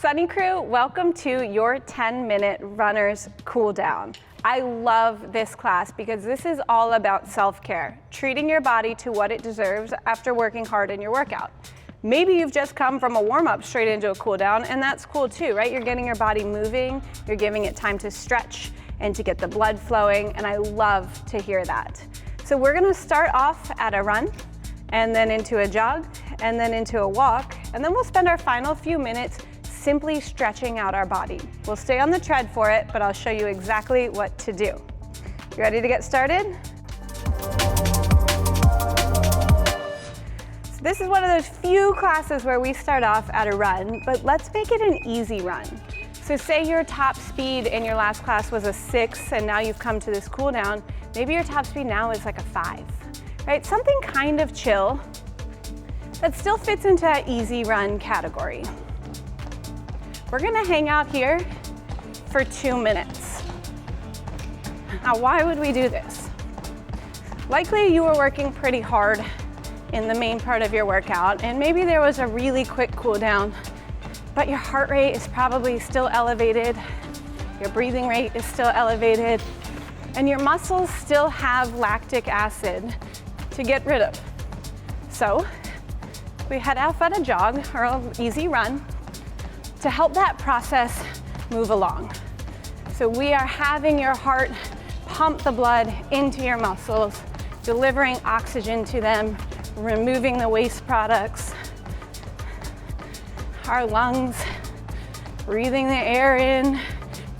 Sunny Crew, welcome to your 10-minute runner's cool down. I love this class because this is all about self-care, treating your body to what it deserves after working hard in your workout. Maybe you've just come from a warm-up straight into a cool down, and that's cool too, right? You're getting your body moving, you're giving it time to stretch and to get the blood flowing, and I love to hear that. So we're gonna start off at a run, and then into a jog, and then into a walk, and then we'll spend our final few minutes simply stretching out our body. We'll stay on the tread for it, but I'll show you exactly what to do. You ready to get started? So this is one of those few classes where we start off at a run, but let's make it an easy run. So say your top speed in your last class was a 6 and now you've come to this cool down, maybe your top speed now is like a 5, right? Something kind of chill that still fits into that easy run category. We're gonna hang out here for 2 minutes. Now, why would we do this? Likely you were working pretty hard in the main part of your workout, and maybe there was a really quick cool down, but your heart rate is probably still elevated, your breathing rate is still elevated, and your muscles still have lactic acid to get rid of. So we head out on a jog or an easy run to help that process move along. So we are having your heart pump the blood into your muscles, delivering oxygen to them, removing the waste products. Our lungs breathing the air in,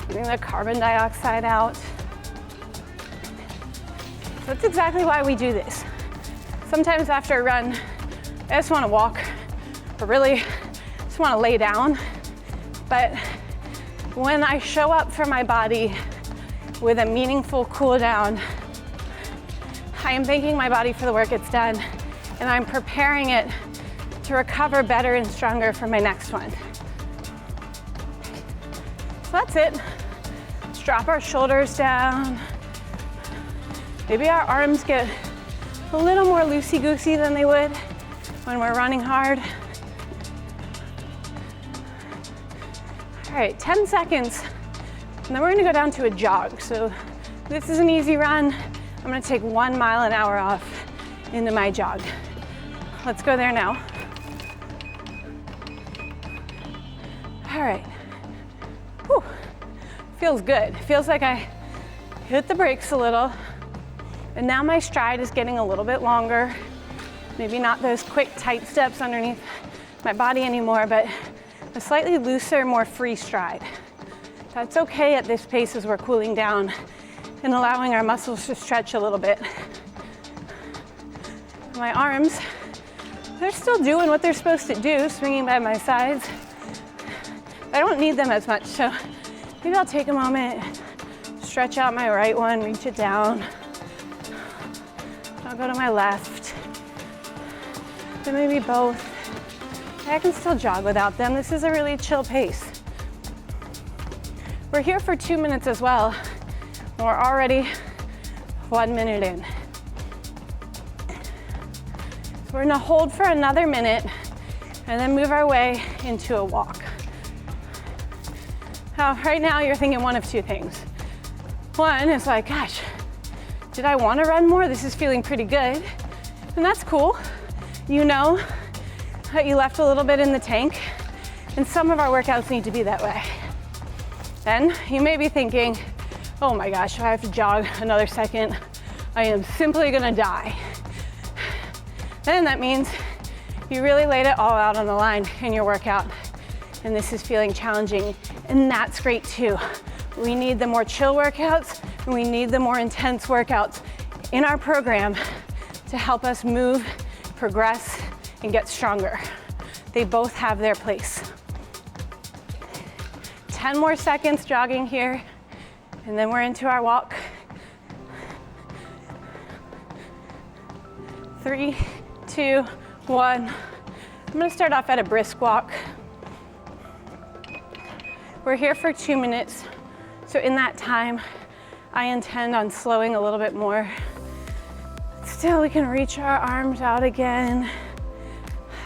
getting the carbon dioxide out. So that's exactly why we do this. Sometimes after a run, I just want to walk, but really I just want to lay down. But when I show up for my body with a meaningful cool down, I am thanking my body for the work it's done, and I'm preparing it to recover better and stronger for my next one. So that's it. Let's drop our shoulders down. Maybe our arms get a little more loosey-goosey than they would when we're running hard. All right, 10 seconds, and then we're gonna go down to a jog. So this is an easy run. I'm gonna take 1 mile an hour off into my jog. Let's go there now. All right, whew, feels good. Feels like I hit the brakes a little, and now my stride is getting a little bit longer. Maybe not those quick, tight steps underneath my body anymore, but a slightly looser, more free stride. That's okay at this pace as we're cooling down and allowing our muscles to stretch a little bit. My arms, they're still doing what they're supposed to do, swinging by my sides. I don't need them as much, so maybe I'll take a moment, stretch out my right one, reach it down. I'll go to my left, then maybe both. I can still jog without them. This is a really chill pace. We're here for 2 minutes as well. We're already 1 minute in. So we're gonna hold for another minute and then move our way into a walk. Now, right now you're thinking one of two things. One is like, gosh, did I wanna run more? This is feeling pretty good. And that's cool. You know that you left a little bit in the tank, and some of our workouts need to be that way. Then you may be thinking, oh my gosh, if I have to jog another second, I am simply gonna die. Then that means you really laid it all out on the line in your workout, and this is feeling challenging, and that's great too. We need the more chill workouts, and we need the more intense workouts in our program to help us move, progress, and get stronger. They both have their place. 10 more seconds jogging here, and then we're into our walk. 3, 2, 1. I'm gonna start off at a brisk walk. We're here for 2 minutes, so in that time, I intend on slowing a little bit more. Still, we can reach our arms out again.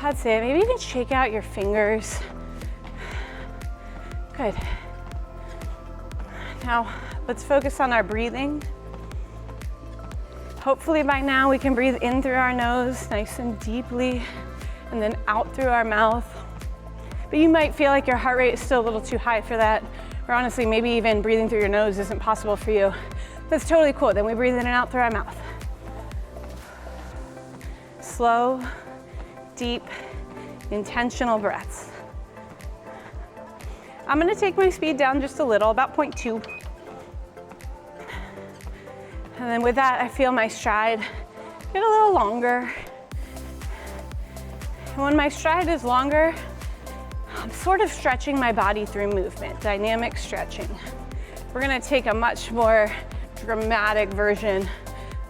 That's it. Maybe you can shake out your fingers. Good. Now, let's focus on our breathing. Hopefully by now we can breathe in through our nose nice and deeply and then out through our mouth. But you might feel like your heart rate is still a little too high for that, or honestly, maybe even breathing through your nose isn't possible for you. That's totally cool. Then we breathe in and out through our mouth. Slow, deep, intentional breaths. I'm gonna take my speed down just a little, about 0.2. And then with that, I feel my stride get a little longer. And when my stride is longer, I'm sort of stretching my body through movement, dynamic stretching. We're gonna take a much more dramatic version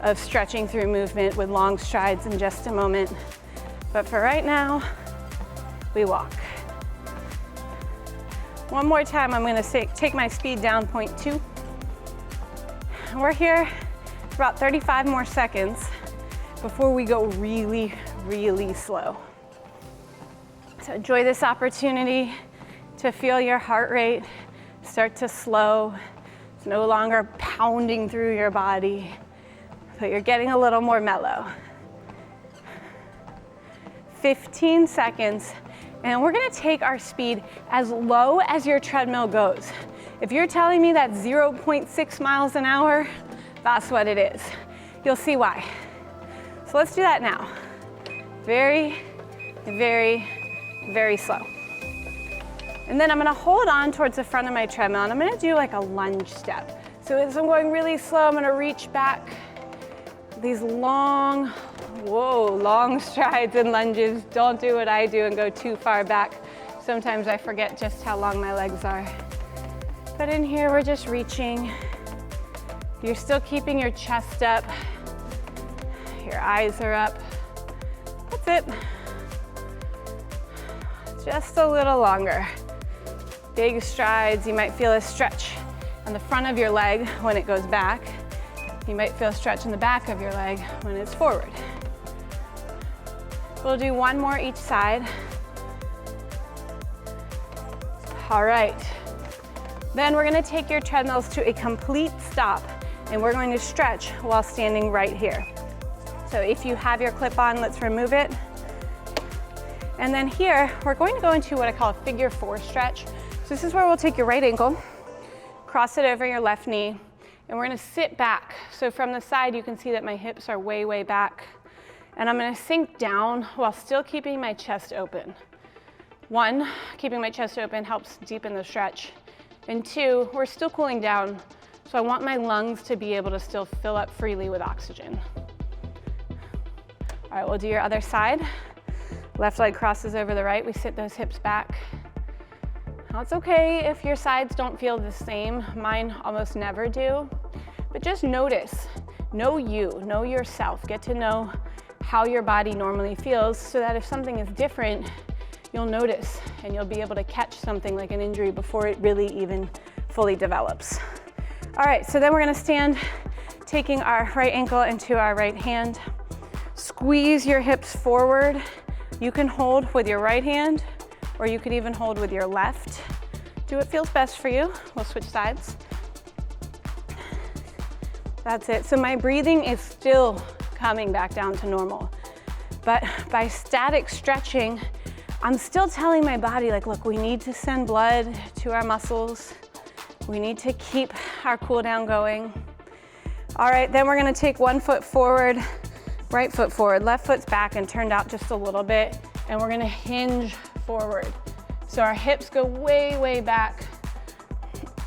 of stretching through movement with long strides in just a moment. But for right now, we walk. One more time, I'm gonna take my speed down 0.2. We're here for about 35 more seconds before we go really, really slow. So enjoy this opportunity to feel your heart rate start to slow. It's no longer pounding through your body, but you're getting a little more mellow. 15 seconds, and we're gonna take our speed as low as your treadmill goes. If you're telling me that's 0.6 miles an hour, that's what it is. You'll see why. So let's do that now. Very, very, very slow. And then I'm gonna hold on towards the front of my treadmill and I'm gonna do like a lunge step. So as I'm going really slow, I'm gonna reach back. These long, whoa, long strides and lunges. Don't do what I do and go too far back. Sometimes I forget just how long my legs are. But in here, we're just reaching. You're still keeping your chest up. Your eyes are up. That's it. Just a little longer. Big strides. You might feel a stretch on the front of your leg when it goes back. You might feel a stretch in the back of your leg when it's forward. We'll do one more each side. All right. Then we're gonna take your treadmills to a complete stop and we're going to stretch while standing right here. So if you have your clip on, let's remove it. And then here, we're going to go into what I call a figure 4 stretch. So this is where we'll take your right ankle, cross it over your left knee, and we're gonna sit back. So from the side, you can see that my hips are way, way back. And I'm gonna sink down while still keeping my chest open. 1, keeping my chest open helps deepen the stretch. And 2, we're still cooling down. So I want my lungs to be able to still fill up freely with oxygen. All right, we'll do your other side. Left leg crosses over the right. We sit those hips back. Now it's okay if your sides don't feel the same. Mine almost never do. But just notice, know you, know yourself. Get to know how your body normally feels so that if something is different, you'll notice and you'll be able to catch something like an injury before it really even fully develops. All right, so then we're gonna stand, taking our right ankle into our right hand. Squeeze your hips forward. You can hold with your right hand, or you could even hold with your left. Do what feels best for you. We'll switch sides. That's it. So my breathing is still coming back down to normal. But by static stretching, I'm still telling my body, like, look, we need to send blood to our muscles. We need to keep our cool down going. All right, then we're gonna take one foot forward, right foot forward, left foot's back and turned out just a little bit, and we're gonna hinge forward. So our hips go way, way back.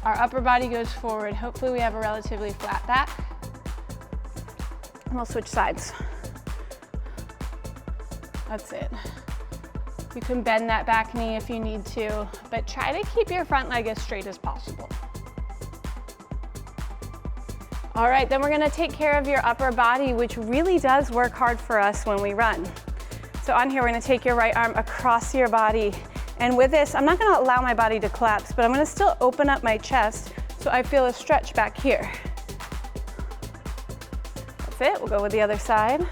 Our upper body goes forward. Hopefully we have a relatively flat back. And we'll switch sides. That's it. You can bend that back knee if you need to, but try to keep your front leg as straight as possible. All right, then we're gonna take care of your upper body, which really does work hard for us when we run. So on here, we're gonna take your right arm across your body. And with this, I'm not gonna allow my body to collapse, but I'm gonna still open up my chest so I feel a stretch back here. That's it, we'll go with the other side.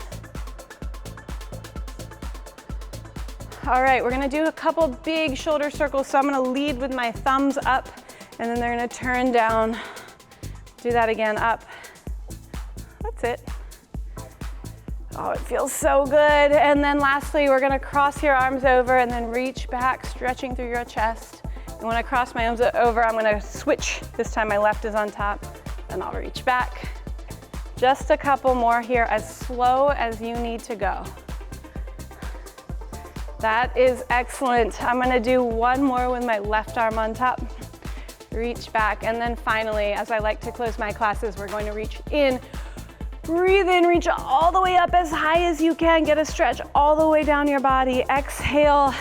All right, we're gonna do a couple big shoulder circles. So I'm gonna lead with my thumbs up, and then they're gonna turn down. Do that again, up. That's it. Oh, it feels so good. And then lastly, we're gonna cross your arms over and then reach back, stretching through your chest. And when I cross my arms over, I'm gonna switch. This time my left is on top, and I'll reach back. Just a couple more here, as slow as you need to go. That is excellent. I'm gonna do one more with my left arm on top. Reach back, and then finally, as I like to close my classes, we're going to reach in. Breathe in, reach all the way up as high as you can. Get a stretch all the way down your body. Exhale,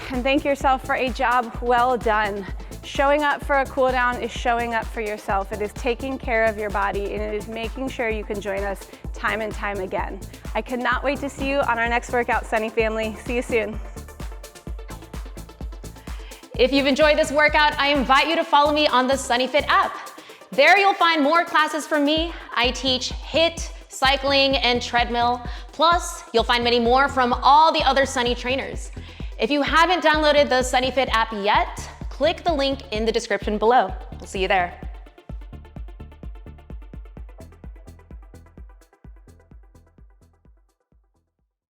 and thank yourself for a job well done. Showing up for a cool down is showing up for yourself. It is taking care of your body, and it is making sure you can join us time and time again. I cannot wait to see you on our next workout, Sunny family. See you soon. If you've enjoyed this workout, I invite you to follow me on the SunnyFit app. There you'll find more classes from me. I teach HIIT, cycling, and treadmill. Plus, you'll find many more from all the other Sunny trainers. If you haven't downloaded the SunnyFit app yet, click the link in the description below. We'll see you there.